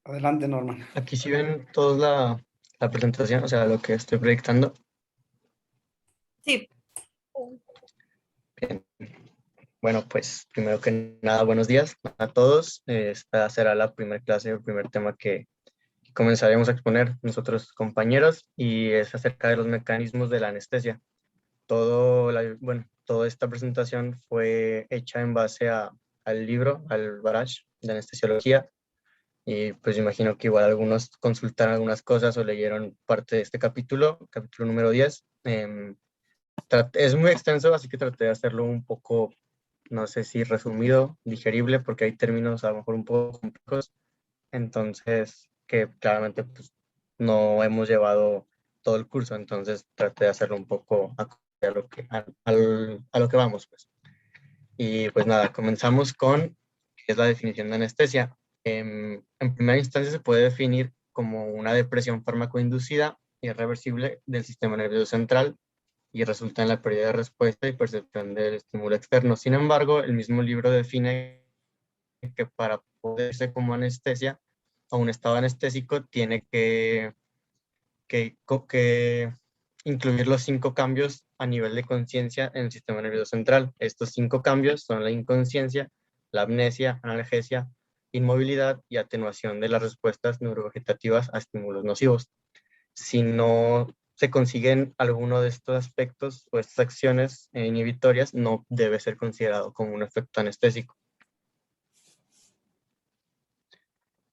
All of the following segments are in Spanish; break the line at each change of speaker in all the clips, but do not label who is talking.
Adelante, Norman.
Aquí sí ven todos la presentación, o sea, lo que estoy proyectando.
Sí,
Bien. Bueno, pues primero que nada, buenos días a todos. Esta será la primera clase, el primer tema que comenzaremos a exponer nosotros compañeros y es acerca de los mecanismos de la anestesia. Toda esta presentación fue hecha en base al libro, al Barash de anestesiología. Y pues imagino que igual algunos consultaron algunas cosas o leyeron parte de este capítulo número 10. Es muy extenso, así que traté de hacerlo un poco, no sé si resumido, digerible, porque hay términos a lo mejor un poco complejos. Entonces, que claramente pues, no hemos llevado todo el curso, entonces traté de hacerlo un poco a lo que vamos, pues. Y pues nada, comenzamos con qué es la definición de anestesia. En primera instancia se puede definir como una depresión fármaco-inducida irreversible del sistema nervioso central y resulta en la pérdida de respuesta y percepción del estímulo externo. Sin embargo, el mismo libro define que para poderse como anestesia o un estado anestésico tiene que incluir los 5 cambios a nivel de conciencia en el sistema nervioso central. Estos 5 cambios son la inconsciencia, la amnesia, analgesia, inmovilidad y atenuación de las respuestas neurovegetativas a estímulos nocivos. Si no se consiguen alguno de estos aspectos o estas acciones inhibitorias, no debe ser considerado como un efecto anestésico.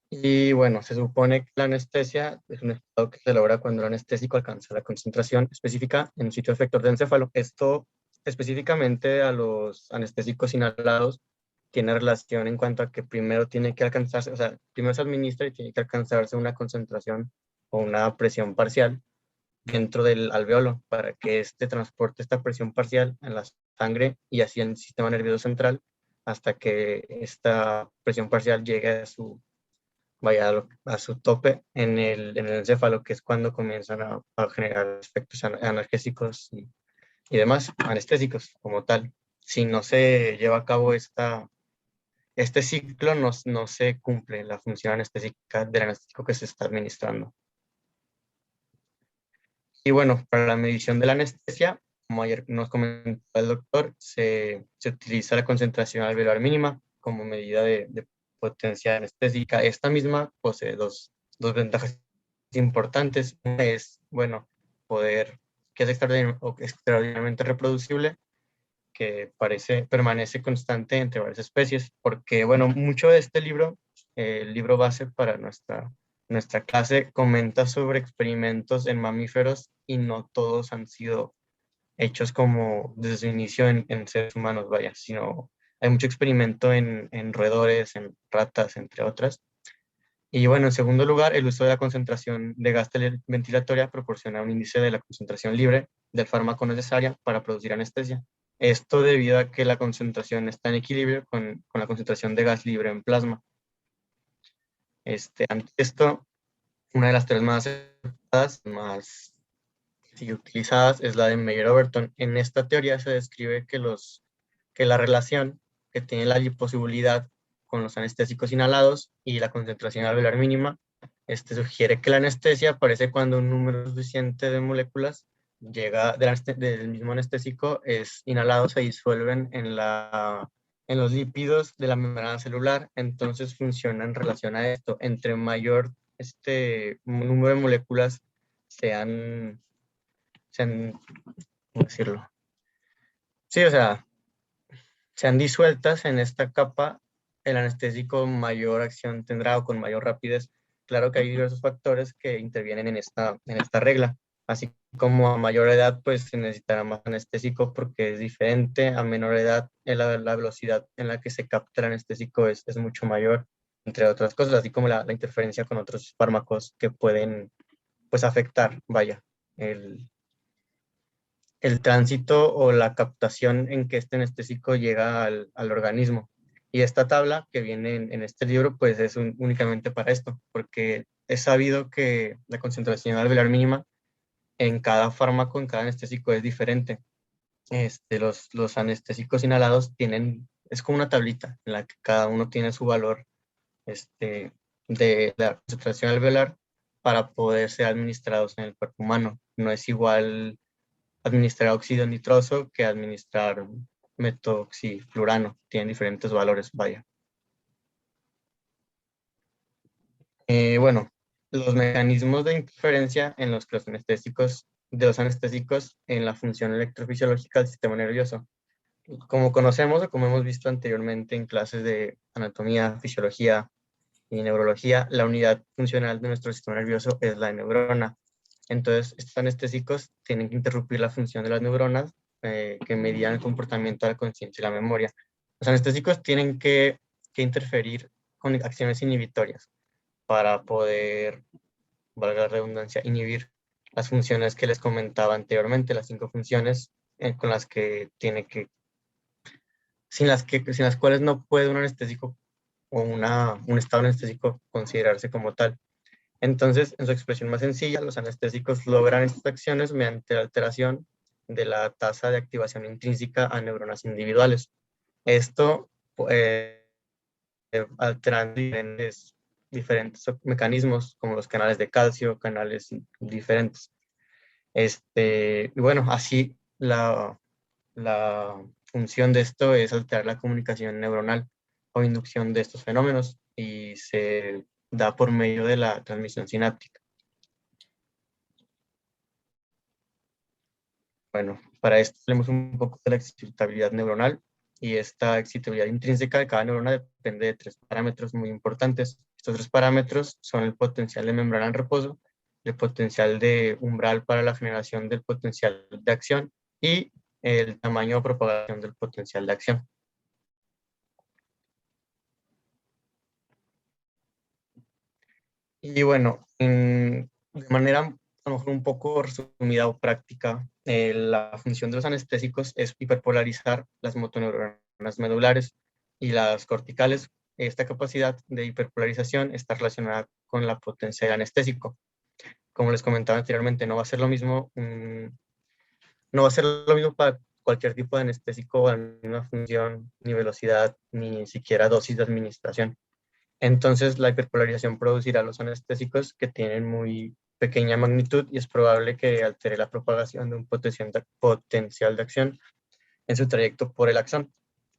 Y bueno, se supone que la anestesia es un estado que se logra cuando el anestésico alcanza la concentración específica en un sitio efector del encéfalo. Esto específicamente a los anestésicos inhalados tiene relación en cuanto a que primero tiene que alcanzarse, o sea, primero se administra y tiene que alcanzarse una concentración o una presión parcial dentro del alveolo para que este transporte esta presión parcial en la sangre y así en el sistema nervioso central hasta que esta presión parcial llegue vaya a su tope en el encéfalo, que es cuando comienzan a generar efectos analgésicos y demás, anestésicos como tal. Si no se lleva a cabo este ciclo, no se cumple la función anestésica del anestésico que se está administrando. Y bueno, para la medición de la anestesia, como ayer nos comentó el doctor, se utiliza la concentración alveolar mínima como medida de potencia anestésica. Esta misma posee dos ventajas importantes. Una es, bueno, que es extraordinariamente reproducible, que permanece constante entre varias especies, porque, bueno, mucho de este libro, el libro base para nuestra clase, comenta sobre experimentos en mamíferos y no todos han sido hechos como desde su inicio en seres humanos, vaya, sino hay mucho experimento en roedores, en ratas, entre otras. Y bueno, en segundo lugar, el uso de la concentración de gas ventilatoria proporciona un índice de la concentración libre del fármaco necesaria para producir anestesia. Esto debido a que la concentración está en equilibrio con la concentración de gas libre en plasma. Ante esto, una de las teorías más aceptadas, más sí, utilizadas, es la de Meyer-Overton. En esta teoría se describe que la relación que tiene la liposolubilidad con los anestésicos inhalados y la concentración alveolar mínima, sugiere que la anestesia aparece cuando un número suficiente de moléculas llega del mismo anestésico, es inhalado, se disuelven en los lípidos de la membrana celular, entonces funciona en relación a esto. Entre mayor número de moléculas sean, ¿cómo decirlo? Sí, o sea, sean disueltas en esta capa, el anestésico mayor acción tendrá o con mayor rapidez. Claro que hay diversos factores que intervienen en esta regla. Así como a mayor edad, pues se necesitará más anestésico porque es diferente. A menor edad, la velocidad en la que se capta el anestésico es mucho mayor, entre otras cosas, así como la interferencia con otros fármacos que pueden, pues, afectar, vaya, el, el tránsito o la captación en que este anestésico llega al organismo. Y esta tabla que viene en este libro, pues es únicamente para esto, porque es sabido que la concentración alveolar mínima en cada fármaco, en cada anestésico es diferente. Los anestésicos inhalados es como una tablita en la que cada uno tiene su valor, este, de la concentración alveolar para poder ser administrados en el cuerpo humano. No es igual administrar óxido nitroso que administrar metoxiflurano. Tienen diferentes valores, vaya. Bueno, los mecanismos de interferencia en los que los anestésicos en la función electrofisiológica del sistema nervioso. Como conocemos o como hemos visto anteriormente en clases de anatomía, fisiología y neurología, la unidad funcional de nuestro sistema nervioso es la neurona. Entonces, estos anestésicos tienen que interrumpir la función de las neuronas que median el comportamiento de la conciencia y la memoria. Los anestésicos tienen que interferir con acciones inhibitorias para poder, valga la redundancia, inhibir las funciones que les comentaba anteriormente, las 5 funciones con las que tiene que, sin las cuales no puede un anestésico o un estado anestésico considerarse como tal. Entonces, en su expresión más sencilla, los anestésicos logran estas acciones mediante la alteración de la tasa de activación intrínseca a neuronas individuales. Esto alterando diferentes mecanismos como los canales de calcio, canales diferentes. Y bueno, así la función de esto es alterar la comunicación neuronal o inducción de estos fenómenos y se da por medio de la transmisión sináptica. Bueno, para esto hablemos un poco de la excitabilidad neuronal y esta excitabilidad intrínseca de cada neurona depende de 3 parámetros muy importantes. Estos 3 parámetros son el potencial de membrana en reposo, el potencial de umbral para la generación del potencial de acción y el tamaño de propagación del potencial de acción. Y bueno, de manera a lo mejor un poco resumida o práctica, la función de los anestésicos es hiperpolarizar las motoneuronas medulares y las corticales. Esta capacidad de hiperpolarización está relacionada con la potencia del anestésico. Como les comentaba anteriormente, no va a ser lo mismo, no va a ser lo mismo para cualquier tipo de anestésico, a la misma función, ni velocidad, ni siquiera dosis de administración. Entonces, la hiperpolarización producirá los anestésicos que tienen muy pequeña magnitud y es probable que altere la propagación de un potencial de acción en su trayecto por el axón.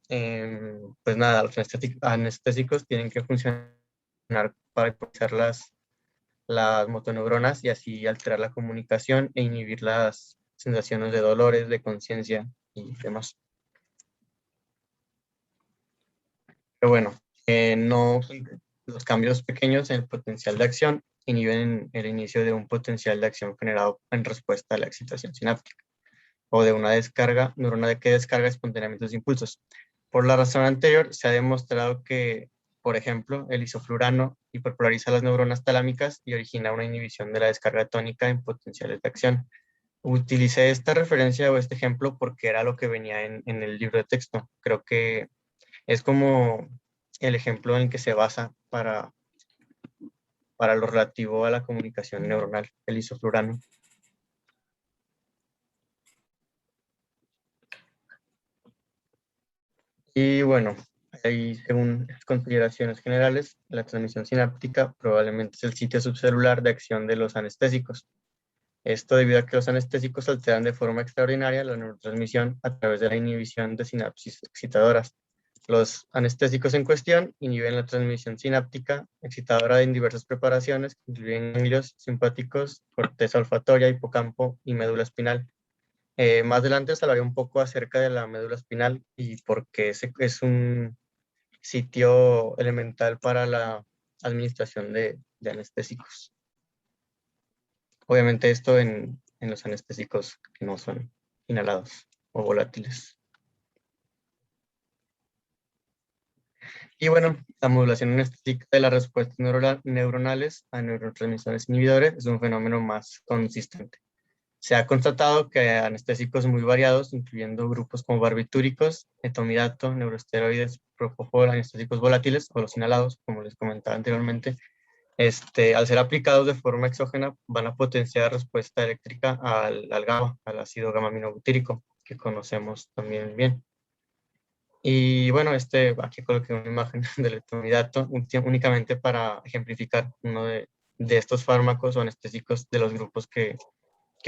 Pues nada, los anestésicos tienen que funcionar para hiperpolarizar las motoneuronas y así alterar la comunicación e inhibir las sensaciones de dolores, de conciencia y demás. Pero bueno, no, los cambios pequeños en el potencial de acción inhiben el inicio de un potencial de acción generado en respuesta a la excitación sináptica o de una descarga neurona que descarga espontáneamente los impulsos. Por la razón anterior, se ha demostrado que, por ejemplo, el isoflurano hiperpolariza las neuronas talámicas y origina una inhibición de la descarga tónica en potenciales de acción. Utilicé esta referencia o este ejemplo porque era lo que venía en el libro de texto. Creo que es como el ejemplo en el que se basa para lo relativo a la comunicación neuronal, el isoflurano. Y bueno, ahí según consideraciones generales, la transmisión sináptica probablemente es el sitio subcelular de acción de los anestésicos. Esto debido a que los anestésicos alteran de forma extraordinaria la neurotransmisión a través de la inhibición de sinapsis excitadoras. Los anestésicos en cuestión inhiben la transmisión sináptica excitadora en diversas preparaciones, que incluyen ganglios simpáticos, corteza olfatoria, hipocampo y médula espinal. Más adelante os hablaré un poco acerca de la médula espinal y por qué es un sitio elemental para la administración de anestésicos. Obviamente esto en los anestésicos que no son inhalados o volátiles. Y bueno, la modulación anestésica de las respuestas neuronales a neurotransmisores inhibidores es un fenómeno más consistente. Se ha constatado que anestésicos muy variados, incluyendo grupos como barbitúricos, etomidato, neuroesteroides, propofol, anestésicos volátiles o los inhalados, como les comentaba anteriormente, al ser aplicados de forma exógena, van a potenciar respuesta eléctrica al GABA, al ácido gamma aminobutírico, que conocemos también bien. Y bueno, aquí coloqué una imagen del etomidacto únicamente para ejemplificar uno de estos fármacos o anestésicos de los grupos que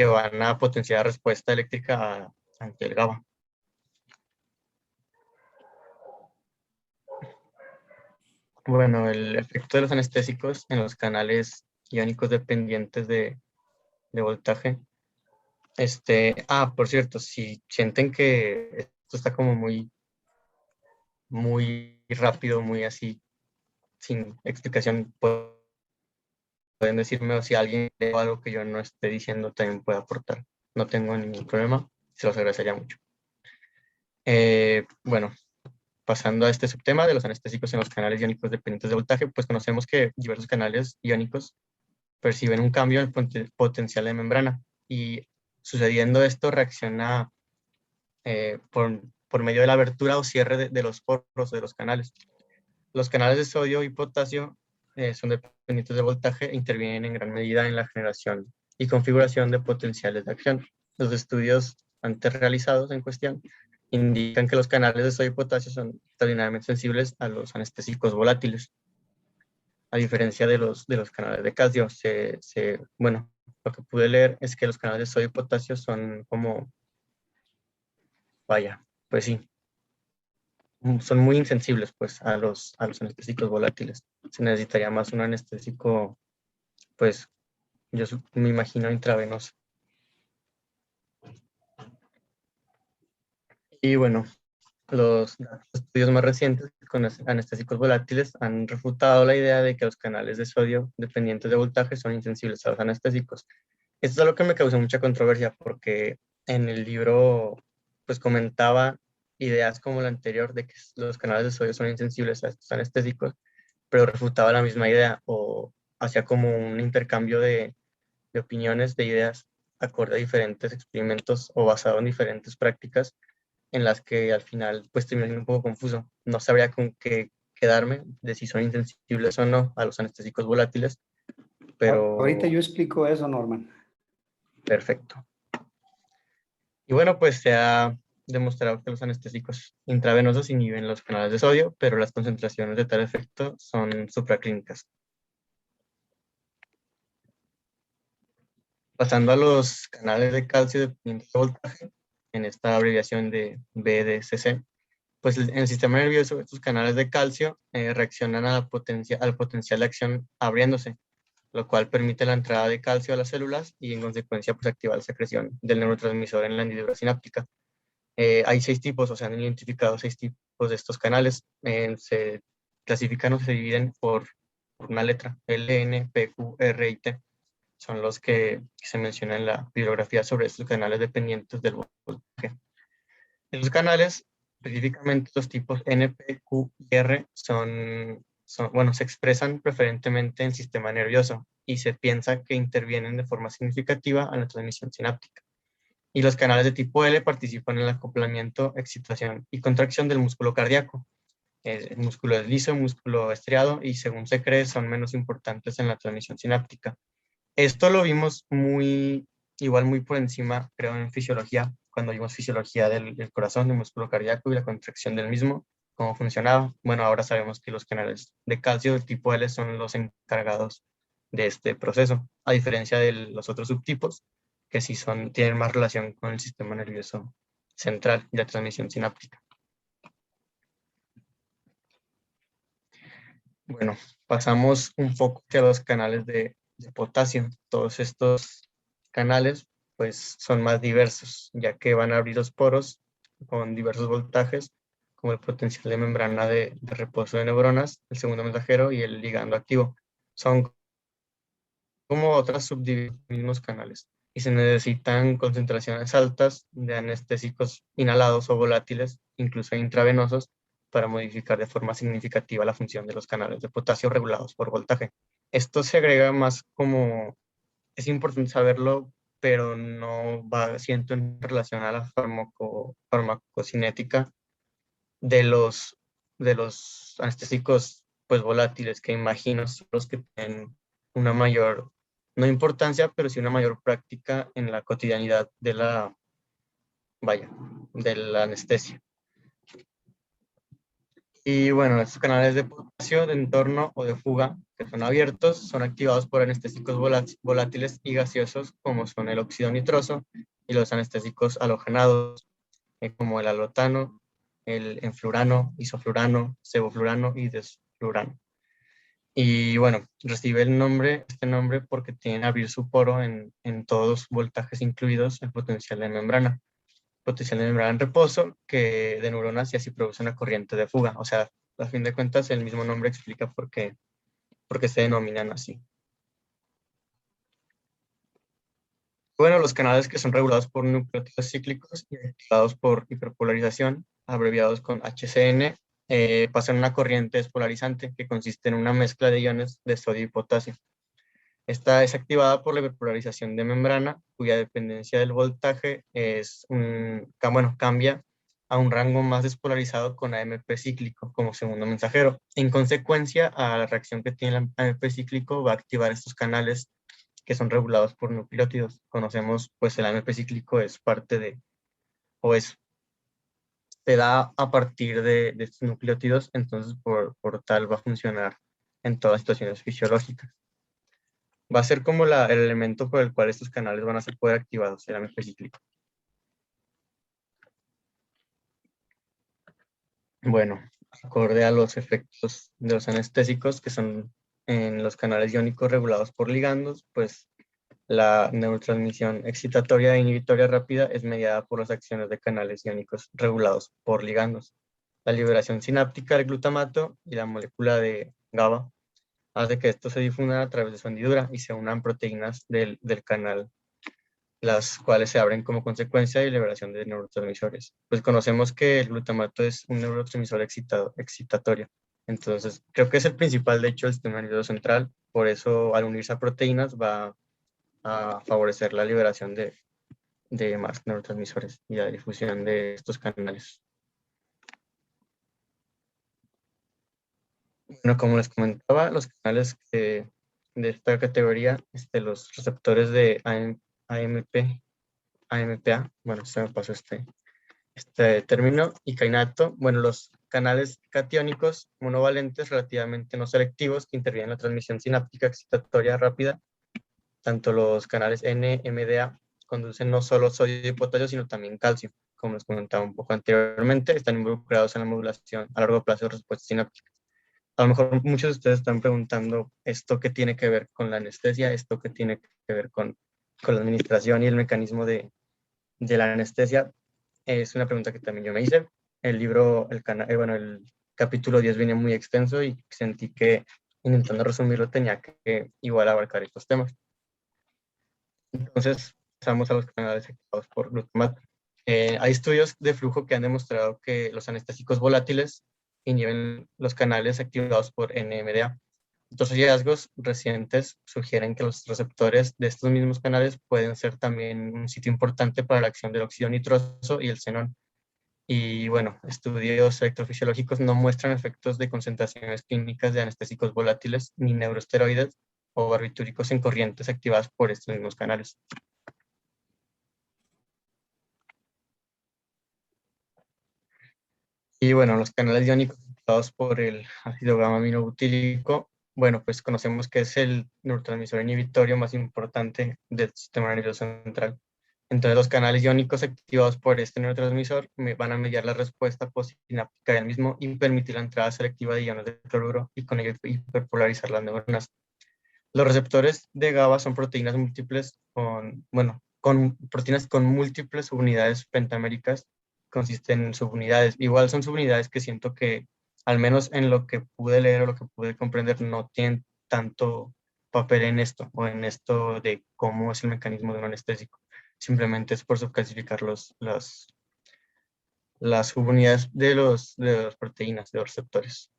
van a potenciar la respuesta eléctrica ante el GABA. Bueno, el efecto de los anestésicos en los canales iónicos dependientes de voltaje. Por cierto, si sienten que esto está como muy rápido, muy así, sin explicación, pueden decirme, o si alguien lee algo que yo no esté diciendo también puede aportar. No tengo ningún problema, se los agradecería mucho. Bueno, pasando a este subtema de los anestésicos en los canales iónicos dependientes de voltaje, pues conocemos que diversos canales iónicos perciben un cambio en el potencial de membrana y sucediendo esto reacciona por medio de la abertura o cierre de los poros de los canales. Los canales de sodio y potasio son dependientes de voltaje e intervienen en gran medida en la generación y configuración de potenciales de acción. Los estudios antes realizados en cuestión indican que los canales de sodio y potasio son extraordinariamente sensibles a los anestésicos volátiles, a diferencia de los canales de calcio. Bueno, lo que pude leer es que los canales de sodio y potasio son como, vaya, pues sí, son muy insensibles pues a los anestésicos volátiles. Se necesitaría más un anestésico, pues me imagino intravenoso. Y bueno, los estudios más recientes con anestésicos volátiles han refutado la idea de que los canales de sodio dependientes de voltaje son insensibles a los anestésicos. Esto es algo que me causó mucha controversia porque en el libro pues comentaba ideas como la anterior de que los canales de sodio son insensibles a estos anestésicos, pero refutaba la misma idea o hacía como un intercambio de opiniones, de ideas acorde a diferentes experimentos o basado en diferentes prácticas en las que al final pues terminé siendo un poco confuso. No sabría con qué quedarme de si son insensibles o no a los anestésicos volátiles,
Ahorita
pero
yo explico eso, Norman.
perfecto. Y bueno, pues se ha demostrado que los anestésicos intravenosos inhiben los canales de sodio, pero las concentraciones de tal efecto son supraclínicas. Pasando a los canales de calcio dependientes de voltaje, en esta abreviación de BDCC, pues en el sistema nervioso estos canales de calcio reaccionan al potencial de acción abriéndose, lo cual permite la entrada de calcio a las células y en consecuencia pues activa la secreción del neurotransmisor en la hendidura sináptica. Hay 6 tipos, o sea, han identificado 6 tipos de estos canales. Se clasifican o se dividen por una letra, L, N, P, Q, R y T. Son los que se mencionan en la bibliografía sobre estos canales dependientes del voltaje. Los canales, específicamente los tipos N, P, Q y R, bueno, se expresan preferentemente en el sistema nervioso y se piensa que intervienen de forma significativa en la transmisión sináptica. Y los canales de tipo L participan en el acoplamiento, excitación y contracción del músculo cardíaco. El músculo es liso, músculo estriado y según se cree son menos importantes en la transmisión sináptica. Esto lo vimos igual muy por encima, creo, en fisiología, cuando vimos fisiología del corazón, del músculo cardíaco y la contracción del mismo, cómo funcionaba. Bueno, ahora sabemos que los canales de calcio del tipo L son los encargados de este proceso, a diferencia de los otros subtipos, que sí tienen más relación con el sistema nervioso central y la transmisión sináptica. Bueno, pasamos un poco hacia los canales de potasio. Todos estos canales pues son más diversos, ya que van a abrir los poros con diversos voltajes, como el potencial de membrana de reposo de neuronas, el segundo mensajero y el ligando activo. Son como otras subdivisiones de los mismos canales y se necesitan concentraciones altas de anestésicos inhalados o volátiles, incluso intravenosos, para modificar de forma significativa la función de los canales de potasio regulados por voltaje. Esto se agrega más como, es importante saberlo, pero no va, siento, en relación a la farmacocinética de los anestésicos pues volátiles, que imagino son los que tienen una mayor, no importancia, pero sí una mayor práctica en la cotidianidad de la anestesia. Y bueno, estos canales de potasio, de entorno o de fuga, que son abiertos, son activados por anestésicos volátiles y gaseosos, como son el óxido nitroso y los anestésicos halogenados, como el alotano, el enflurano, isoflurano, sevoflurano y desflurano. Y bueno, recibe este nombre porque tienen abrir su poro en todos los voltajes, incluidos el potencial de membrana. Potencial de membrana en reposo que de neuronas, y así produce una corriente de fuga. O sea, a fin de cuentas, el mismo nombre explica por qué se denominan así. Bueno, los canales que son regulados por nucleótidos cíclicos y activados por hiperpolarización, abreviados con HCN, pasan una corriente despolarizante que consiste en una mezcla de iones de sodio y potasio. Esta es activada por la hiperpolarización de membrana, cuya dependencia del voltaje cambia a un rango más despolarizado con AMP cíclico como segundo mensajero. En consecuencia, a la reacción que tiene el AMP cíclico va a activar estos canales que son regulados por nucleótidos. Conocemos, pues el AMP cíclico es parte de, o es, se da a partir de estos nucleótidos, entonces por tal va a funcionar en todas las situaciones fisiológicas. Va a ser como el elemento por el cual estos canales van a poder activados, el AMP cíclico. Bueno, acorde a los efectos de los anestésicos, que son en los canales iónicos regulados por ligandos, pues la neurotransmisión excitatoria e inhibitoria rápida es mediada por las acciones de canales iónicos regulados por ligandos. La liberación sináptica del glutamato y la molécula de GABA hace que esto se difunda a través de su hendidura y se unan proteínas del canal, las cuales se abren como consecuencia de liberación de neurotransmisores. Pues conocemos que el glutamato es un neurotransmisor excitatorio. Entonces, creo que es el principal, de hecho, del sistema nervioso central. Por eso, al unirse a proteínas, va a favorecer la liberación de más neurotransmisores y la difusión de estos canales. Bueno, como les comentaba, los canales de esta categoría, los receptores de AMP, AMPA, bueno, se me pasó este término, y cainato, bueno, los canales catiónicos monovalentes relativamente no selectivos que intervienen en la transmisión sináptica excitatoria rápida, tanto los canales NMDA conducen no solo sodio y potasio, sino también calcio, como les comentaba un poco anteriormente, están involucrados en la modulación a largo plazo de respuestas sinápticas. A lo mejor muchos de ustedes están preguntando esto qué tiene que ver con la anestesia, esto qué tiene que ver con la administración y el mecanismo de la anestesia. Es una pregunta que también yo me hice. El libro, el capítulo 10 viene muy extenso y sentí que intentando resumirlo tenía que igual abarcar estos temas. Entonces, pasamos a los canales activados por glutamato. Hay estudios de flujo que han demostrado que los anestésicos volátiles inhiben los canales activados por NMDA. Estos hallazgos recientes sugieren que los receptores de estos mismos canales pueden ser también un sitio importante para la acción del óxido nitroso y el xenón. Y bueno, estudios electrofisiológicos no muestran efectos de concentraciones clínicas de anestésicos volátiles ni neuroesteroides o barbitúricos en corrientes activadas por estos mismos canales. Y bueno, los canales iónicos activados por el ácido gamma-aminobutírico, bueno, pues conocemos que es el neurotransmisor inhibitorio más importante del sistema nervioso central. Entonces, los canales iónicos activados por este neurotransmisor van a mediar la respuesta postsináptica del mismo y permitir la entrada selectiva de iones de cloruro y con ello hiperpolarizar las neuronas. Los receptores de GABA son proteínas múltiples con proteínas con múltiples subunidades pentaméricas, consisten en subunidades. Igual son subunidades que siento que, al menos en lo que pude leer o lo que pude comprender, no tienen tanto papel en esto, o en esto de cómo es el mecanismo de un anestésico. Simplemente es por subclasificar las subunidades de las proteínas, de los receptores.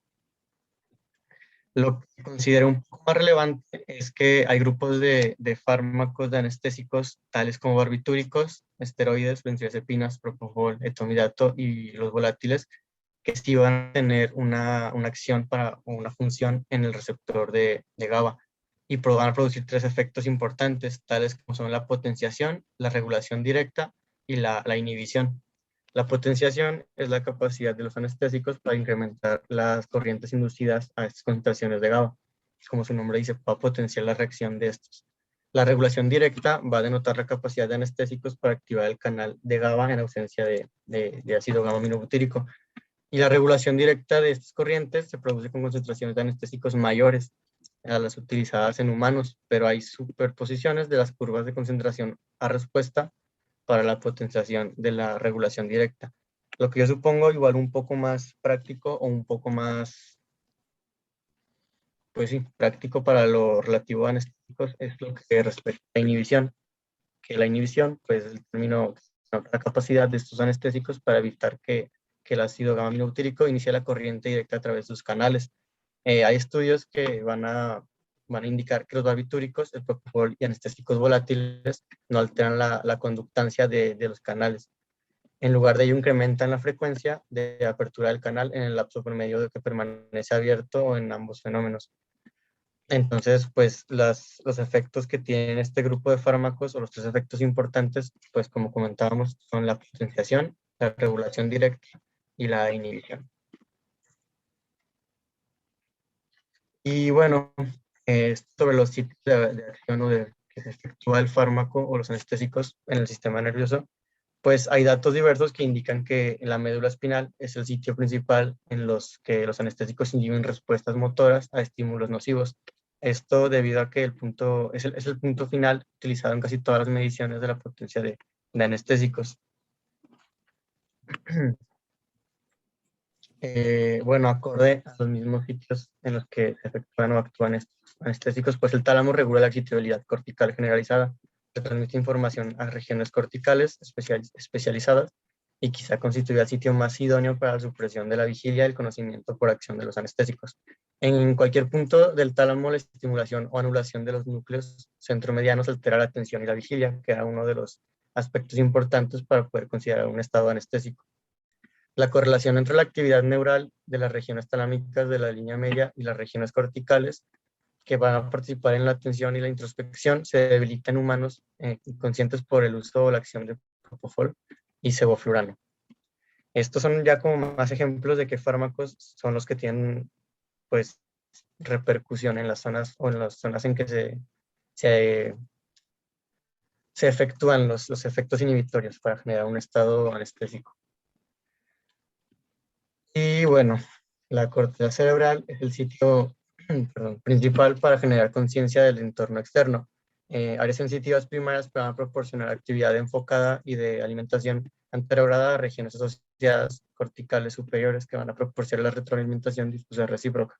Lo que considero un poco más relevante es que hay grupos de fármacos de anestésicos, tales como barbitúricos, esteroides, benzodiazepinas, propofol, etomidato y los volátiles, que sí van a tener una acción o una función en el receptor de GABA y van a producir tres efectos importantes, tales como son la potenciación, la regulación directa y la inhibición. La potenciación es la capacidad de los anestésicos para incrementar las corrientes inducidas a estas concentraciones de GABA. Como su nombre dice, para potenciar la reacción de estos. La regulación directa va a denotar la capacidad de anestésicos para activar el canal de GABA en ausencia de ácido gamma-aminobutírico. Y la regulación directa de estas corrientes se produce con concentraciones de anestésicos mayores a las utilizadas en humanos, pero hay superposiciones de las curvas de concentración a respuesta para la potenciación de la regulación directa. Lo que yo supongo igual un poco más práctico o un poco más, pues sí, práctico para lo relativo a anestésicos es lo que respecta a inhibición, que la inhibición, pues el término, la capacidad de estos anestésicos para evitar que el ácido gamma-aminobutírico inicie la corriente directa a través de sus canales. Hay estudios que van a indicar que los barbitúricos, el propofol y anestésicos volátiles no alteran la conductancia de los canales. En lugar de ello, incrementan la frecuencia de apertura del canal en el lapso promedio de que permanece abierto o en ambos fenómenos. Entonces, pues los efectos que tienen este grupo de fármacos, o los tres efectos importantes, pues como comentábamos, son la potenciación, la regulación directa y la inhibición. Y bueno, sobre los sitios de acción o de que se efectúa el fármaco o los anestésicos en el sistema nervioso, pues hay datos diversos que indican que la médula espinal es el sitio principal en los que los anestésicos inhiben respuestas motoras a estímulos nocivos. Esto debido a que es el punto final utilizado en casi todas las mediciones de la potencia de anestésicos. Bueno, acorde a los mismos sitios en los que se efectúan o actúan estos anestésicos, pues el tálamo regula la excitabilidad cortical generalizada, que transmite información a regiones corticales especializadas y quizá constituye el sitio más idóneo para la supresión de la vigilia y el conocimiento por acción de los anestésicos. En cualquier punto del tálamo, la estimulación o anulación de los núcleos centromedianos altera la atención y la vigilia, que era uno de los aspectos importantes para poder considerar un estado anestésico. La correlación entre la actividad neural de las regiones talámicas de la línea media y las regiones corticales que van a participar en la atención y la introspección se debilita en humanos inconscientes por el uso o la acción de propofol y sevoflurano. Estos son ya como más ejemplos de qué fármacos son los que tienen pues repercusión en las zonas o en las zonas en que se efectúan los efectos inhibitorios para generar un estado anestésico. Y bueno, la corteza cerebral es el sitio principal para generar conciencia del entorno externo. Áreas sensitivas primarias van a proporcionar actividad enfocada y de alimentación anterograda a regiones asociadas corticales superiores que van a proporcionar la retroalimentación difusa recíproca.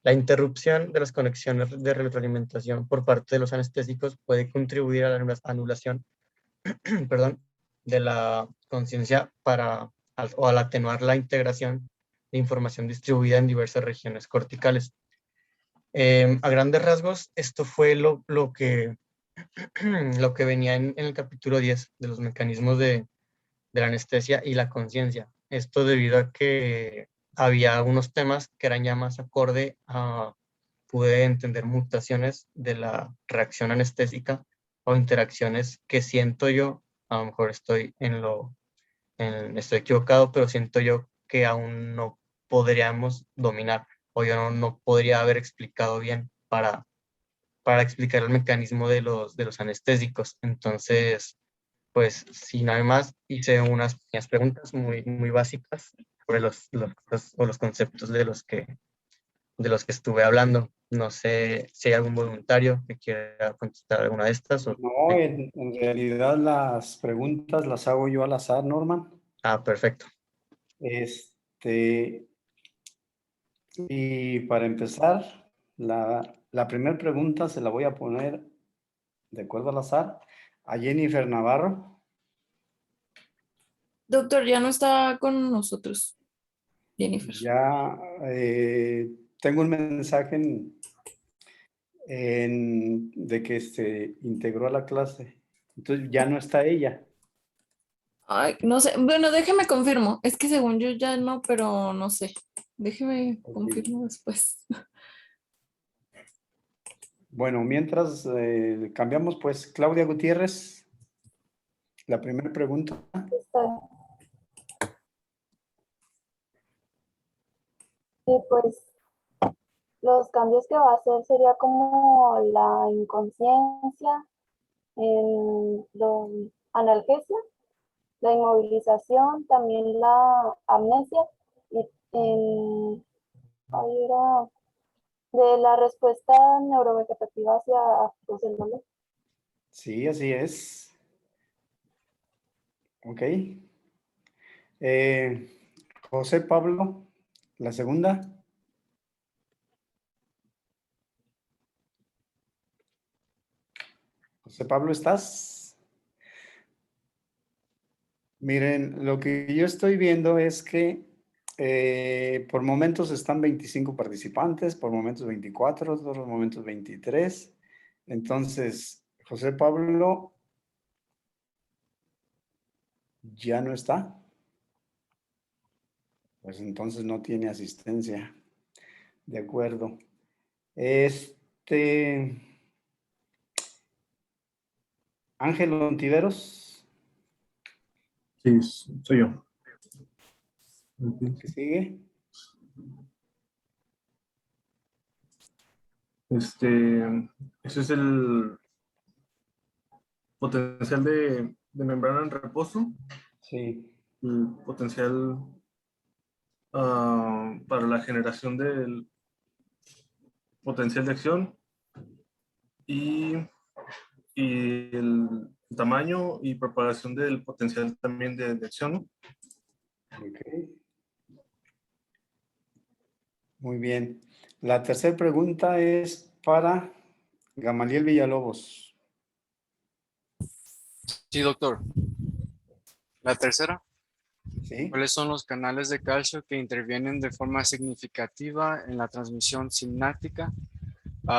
La interrupción de las conexiones de retroalimentación por parte de los anestésicos puede contribuir a la anulación perdón, de la conciencia o al atenuar la integración de información distribuida en diversas regiones corticales. A grandes rasgos, esto fue lo que venía en el capítulo 10 de los mecanismos de la anestesia y la conciencia. Esto debido a que había unos temas que eran ya más acorde a pude entender mutaciones de la reacción anestésica o interacciones que siento yo, a lo mejor estoy estoy equivocado, pero siento yo que aún no podríamos dominar o yo no podría haber explicado bien para explicar el mecanismo de los anestésicos. Entonces, pues, si no hay más, hice unas pequeñas preguntas muy básicas sobre los conceptos de los que estuve hablando. No sé si hay algún voluntario que quiera contestar alguna de estas.
No, en realidad las preguntas las hago yo al azar, Norman.
Perfecto.
Y para empezar, la primera pregunta se la voy a poner de acuerdo al azar a Jennifer Navarro.
Doctor, ya no está con nosotros, Jennifer.
Ya tengo un mensaje de que se integró a la clase. Entonces ya no está ella.
Ay, no sé. Bueno, déjeme confirmo. Es que según yo ya no, pero no sé. Déjeme confirmo después.
Bueno, mientras cambiamos, pues, Claudia Gutiérrez, la primera pregunta.
cambios que va a hacer sería como la inconsciencia, la analgesia, la inmovilización, también la amnesia y ahí era de la respuesta neurovegetativa hacia pues, el dolor.
Sí, así es. Ok. José Pablo, la segunda. José Pablo, ¿estás? Miren, lo que yo estoy viendo es que por momentos están 25 participantes, por momentos 24, por momentos 23. Entonces, José Pablo ya no está. Pues entonces no tiene asistencia. De acuerdo. Ángel Ontiveros,
Sí, soy yo.
¿qué sigue?
Ese es el potencial de membrana en reposo,
Sí,
el potencial para la generación del potencial de acción y el tamaño y propagación del potencial también de acción, ¿no?
ok. Muy bien. La tercera pregunta es para Gamaliel Villalobos.
Sí, doctor. La tercera,
¿Sí?
¿cuáles son los canales de calcio que intervienen de forma significativa en la transmisión sináptica?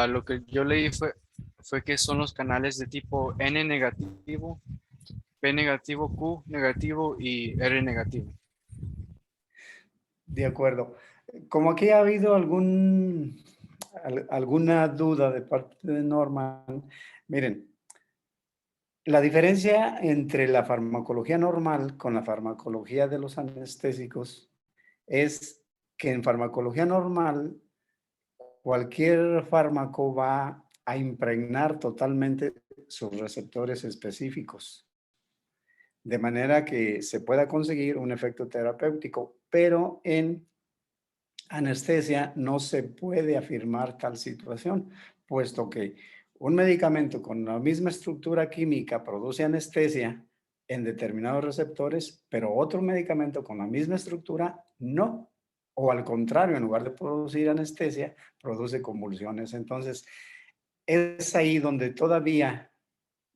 Lo que yo leí fue que son los canales de tipo N negativo, P negativo, Q negativo y R negativo.
De acuerdo. Como aquí ha habido alguna duda de parte de Norman, miren, la diferencia entre la farmacología normal con la farmacología de los anestésicos es que en farmacología normal cualquier fármaco va a impregnar totalmente sus receptores específicos, de manera que se pueda conseguir un efecto terapéutico, pero en anestesia no se puede afirmar tal situación, puesto que un medicamento con la misma estructura química produce anestesia en determinados receptores, pero otro medicamento con la misma estructura no. O al contrario, en lugar de producir anestesia, produce convulsiones. Entonces, es ahí donde todavía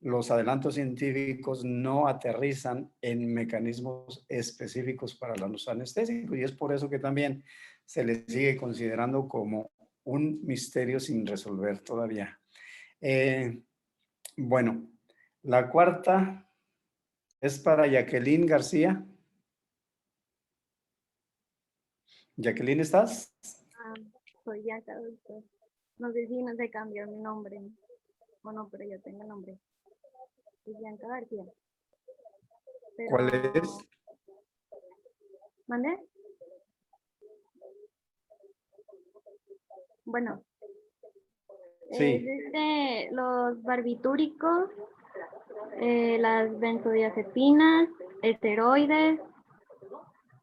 los adelantos científicos no aterrizan en mecanismos específicos para los anestésicos y es por eso que también se les sigue considerando como un misterio sin resolver todavía. Bueno, la cuarta es para Jacqueline García. Jacqueline, ¿estás?
Soy Yaca, doctor. No sé si no se cambió mi nombre o no, pero yo tengo el nombre. Es Bianca García. Pero...
¿Cuál es?
¿Mande? Bueno.
Sí.
Es los barbitúricos, las benzodiazepinas, esteroides,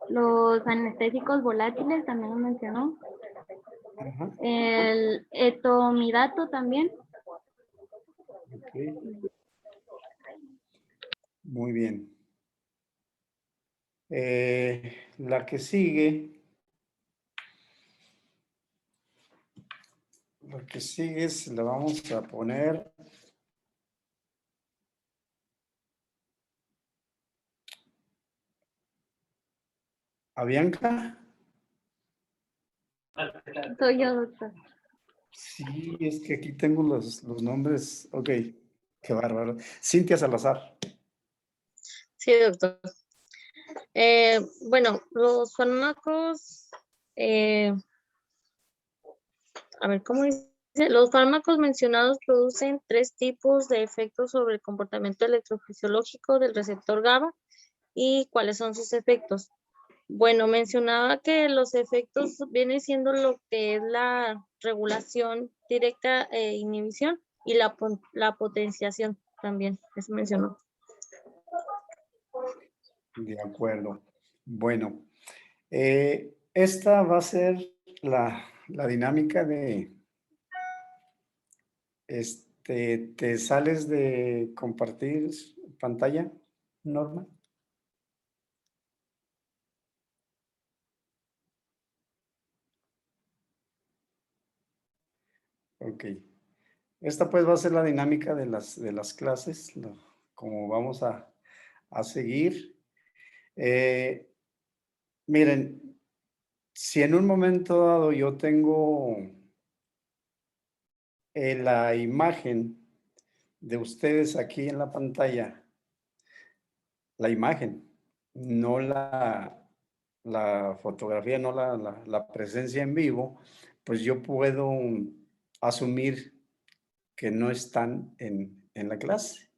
los anestésicos volátiles, también lo mencionó.
Ajá.
El etomidato también.
Okay. Muy bien. La que sigue. La que sigue es, la vamos a poner. ¿A Bianca?
Soy yo, doctor.
Sí, es que aquí tengo los nombres. Ok, qué bárbaro. Cintia Salazar.
Sí, doctor. Bueno, los fármacos, a ver, ¿cómo dice? Los fármacos mencionados producen 3 tipos de efectos sobre el comportamiento electrofisiológico del receptor GABA y cuáles son sus efectos. Bueno, mencionaba que los efectos viene siendo lo que es la regulación directa e inhibición y la potenciación también, eso mencionó.
De acuerdo. Bueno, esta va a ser la dinámica de, ¿te sales de compartir pantalla, Norma? Ok. Esta pues va a ser la dinámica de las clases, como vamos a seguir. Miren, si en un momento dado yo tengo la imagen de ustedes aquí en la pantalla, la imagen, no la fotografía, no la presencia en vivo, pues yo puedo asumir que no están en la clase.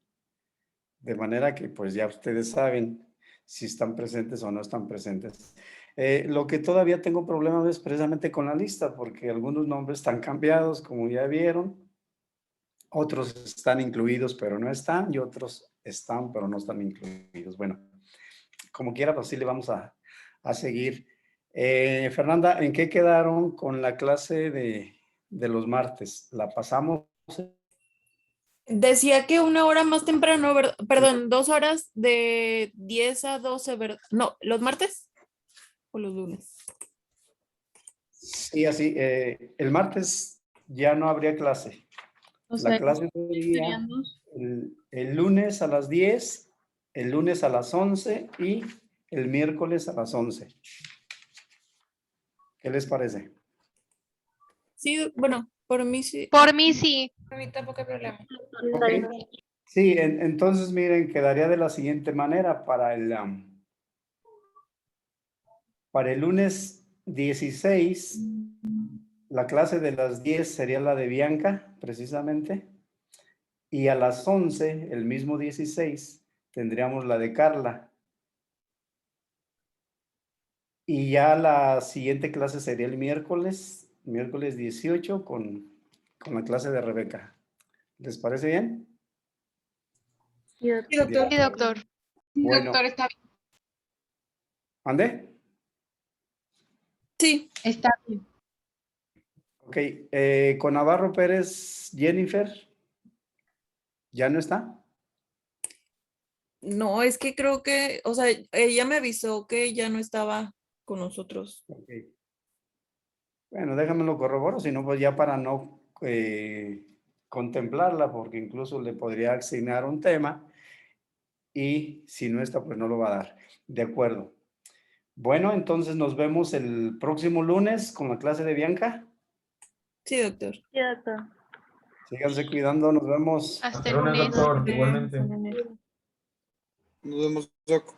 De manera que pues ya ustedes saben si están presentes o no están presentes. Lo que todavía tengo problemas es precisamente con la lista, porque algunos nombres están cambiados, como ya vieron. Otros están incluidos, pero no están, y otros están, pero no están incluidos. Bueno, como quiera, pues sí le vamos a seguir. Fernanda, ¿en qué quedaron con la clase de los martes? ¿La pasamos?
Decía que una hora más temprano, perdón, 2 horas de 10 a 12, ¿verdad? No, ¿los martes o los lunes?
Sí, así. El martes ya no habría clase. La clase sería el lunes a las 10, el lunes a las 11 y el miércoles a las 11. ¿Qué les parece?
Sí, bueno, por mí sí.
Por mí sí.
Por mí tampoco hay problema.
Está bien.
Sí, entonces miren, quedaría de la siguiente manera para el lunes 16, la clase de las 10 sería la de Bianca, precisamente, y a las 11, el mismo 16, tendríamos la de Carla. Y ya la siguiente clase sería el miércoles 18, con la clase de Rebeca. ¿Les parece bien?
Sí, doctor.
Sí, doctor.
Bueno.
Doctor, está bien.
¿Ande?
Sí.
Está bien.
Ok. Con Navarro Pérez, Jennifer, ¿ya no está?
No, es que creo que, o sea, ella me avisó que ya no estaba con nosotros.
Ok. Bueno, déjamelo corroboro, si no, pues ya para no contemplarla, porque incluso le podría asignar un tema y si no está, pues no lo va a dar. De acuerdo. Bueno, entonces nos vemos el próximo lunes con la clase de Bianca.
Sí, doctor.
Sí, doctor.
Síganse cuidando, nos vemos.
Hasta el lunes.
Doctor, igualmente.
Está bien.
Nos vemos, Doc.